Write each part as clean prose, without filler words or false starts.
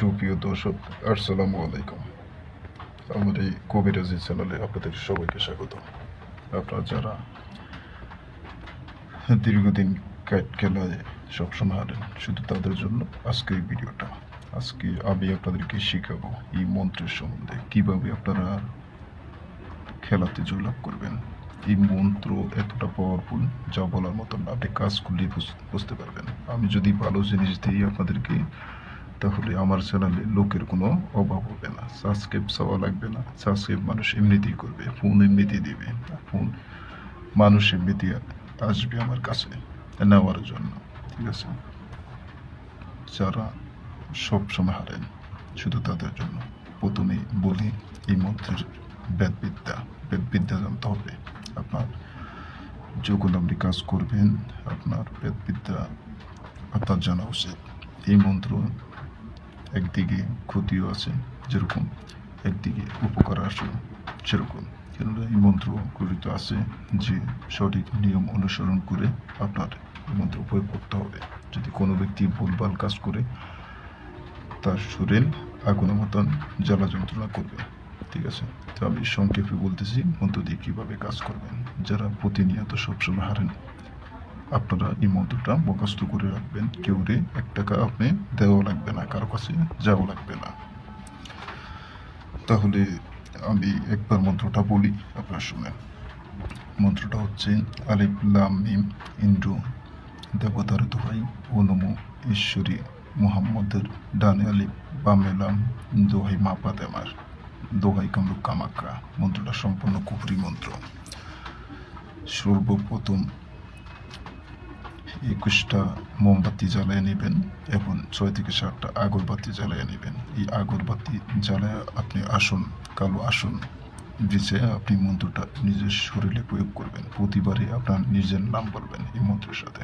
সুপ্রিয় দর্শক, আসসালামু আলাইকুম। আমার এই কবিরাজি চ্যানেলে আপনাদের সবাইকে স্বাগত। আপনারা যারা দীর্ঘদিন ক্যাট খেলায় সবসময় হারেন, শুধু তাদের জন্য আজকে এই ভিডিওটা। আজকে আমি আপনাদেরকে শেখাবো এই মন্ত্রের সম্বন্ধে, কিভাবে আপনারা খেলাতে জয়লাভ করবেন। এই মন্ত্র এতটা পাওয়ারফুল, যা বলার মতো না। আপনি কাজ করলেই বুঝতে পারবেন। আমি যদি ভালো জিনিস দিই আপনাদেরকে, তাহলে আমার চ্যানেলে লোকের কোনো অভাব হবে না। সাবস্ক্রাইব চাওয়া লাগবে না। সাবস্ক্রাইব মানুষ এমনিতেই করবে, ফোন এমনিতেই দিবে, ফোন মানুষ এমনিতেই আসবে আমার কাছে নেওয়ার জন্য। ঠিক আছে? যারা সব সময় হারেন, শুধু তাদের জন্য প্রথমে বলি এই মন্ত্রের বেদবিদ্যা জানতে হবে। আপনার যখন আপনি কাজ করবেন, আপনার বেদবিদ্যা আপনার জানা উচিত। এই মন্ত্র একদিকে ক্ষতিও আছে যেরকম, একদিকে উপকার আসে সেরকম। কেননা এই মন্ত্র গঠিত আছে যে সঠিক নিয়ম অনুসরণ করে আপনার এই মন্ত্র প্রয়োগ করতে হবে। যদি কোনো ব্যক্তি ভুলভাল কাজ করে, তার শরীর আগুনের মতন জ্বালা যন্ত্রণা করবে। ঠিক আছে? তো আমি সংক্ষেপে বলতেছি মন্ত্র দিয়ে কীভাবে কাজ করবেন। যারা প্রতিনিয়ত সবসময় হারেন, আপনারা এই মন্ত্রটা মুখস্থ করে রাখবেন। কেউরে 1 টাকা আপনি দেওয়া লাগবে না, কারো কাছে যাওয়া লাগবে না। তাহলে আমি একবার মন্ত্রটা বলি, আপনারা শুনেন। মন্ত্রটা হচ্ছে আলিফ লাম মিম ইন্দ্র দেবতার দোহাই, ও নমো ঈশ্বরী মুহাম্মদের ডানে আলিফ বামে লাম, দোহাই মা ফাতেমার, দোহাই কামরূপ কামাখ্যা। মন্ত্রটা সম্পূর্ণ কুফরি মন্ত্র। সর্বপ্রথম 21টা মোমবাতি জ্বালিয়ে নেবেন এবং 6 থেকে 7টা আগরবাতি জ্বালিয়ে নেবেন। এই আগরবাতি জ্বালায় আপনি কালো আসন বিছে আপনি মন্ত্রটা নিজের শরীরে প্রয়োগ করবেন। প্রতিবারে আপনার নিজের নাম বলবেন এই মন্ত্রের সাথে,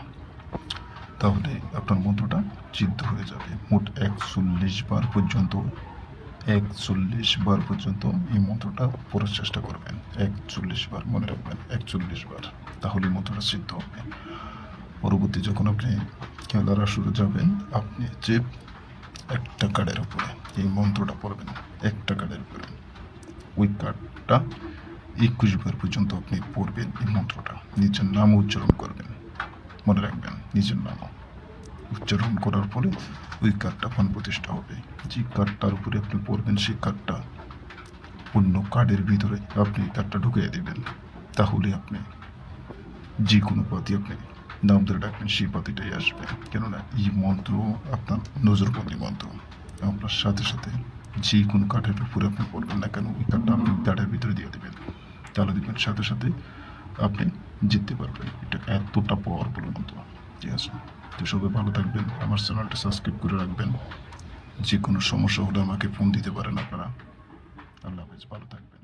তাহলে আপনার মন্ত্রটা সিদ্ধ হয়ে যাবে। মোট 41 বার পর্যন্ত এই মন্ত্রটা পড়ার চেষ্টা করবেন। 41 বার মনে রাখবেন, 41 বার, তাহলে মন্ত্রটা সিদ্ধ হবে। পরবর্তী যখন আপনি খেলার আসরে যাবেন, আপনি যে একটা কার্ডের উপরে এই মন্ত্রটা পড়বেন, একটা কার্ডের উপরে ওই কার্ডটা 21 বার পর্যন্ত আপনি পড়বেন। এই মন্ত্রটা নিজের নাম উচ্চারণ করবেন, মনে রাখবেন নিজের নাম উচ্চারণ করার পরে ওই কার্ডটা প্রাণ প্রতিষ্ঠা হবে। যে কার্ডটার উপরে আপনি পড়বেন, সেই কার্ডটা অন্য কার্ডের ভিতরে আপনি কার্ডটা ঢুকিয়ে দেবেন। তাহলে আপনি যে কোনো পথে আপনি নাম ধরে ডাকবেন, সেই পাতিটাই আসবে। কেননা এই মন্ত্র আপনার নজরবন্দি মন্ত্র। আপনার সাথে সাথে যে কোনো কাঠের উপরে আপনি পড়বেন না কেন, ওই কাঠটা আপনি দাঁড়ের ভিতরে দিয়ে দেবেন। তাহলে দেখবেন সাথে সাথে আপনি জিততে পারবেন। এটা এতটা পাওয়ারফুল মন্ত্র। ঠিক আছে? তো সবাই ভালো থাকবেন, আমার চ্যানেলটা সাবস্ক্রাইব করে রাখবেন। যে কোনো সমস্যা হলে আমাকে ফোন দিতে পারেন আপনারা। আল্লাহ হাফেজ, ভালো থাকবেন।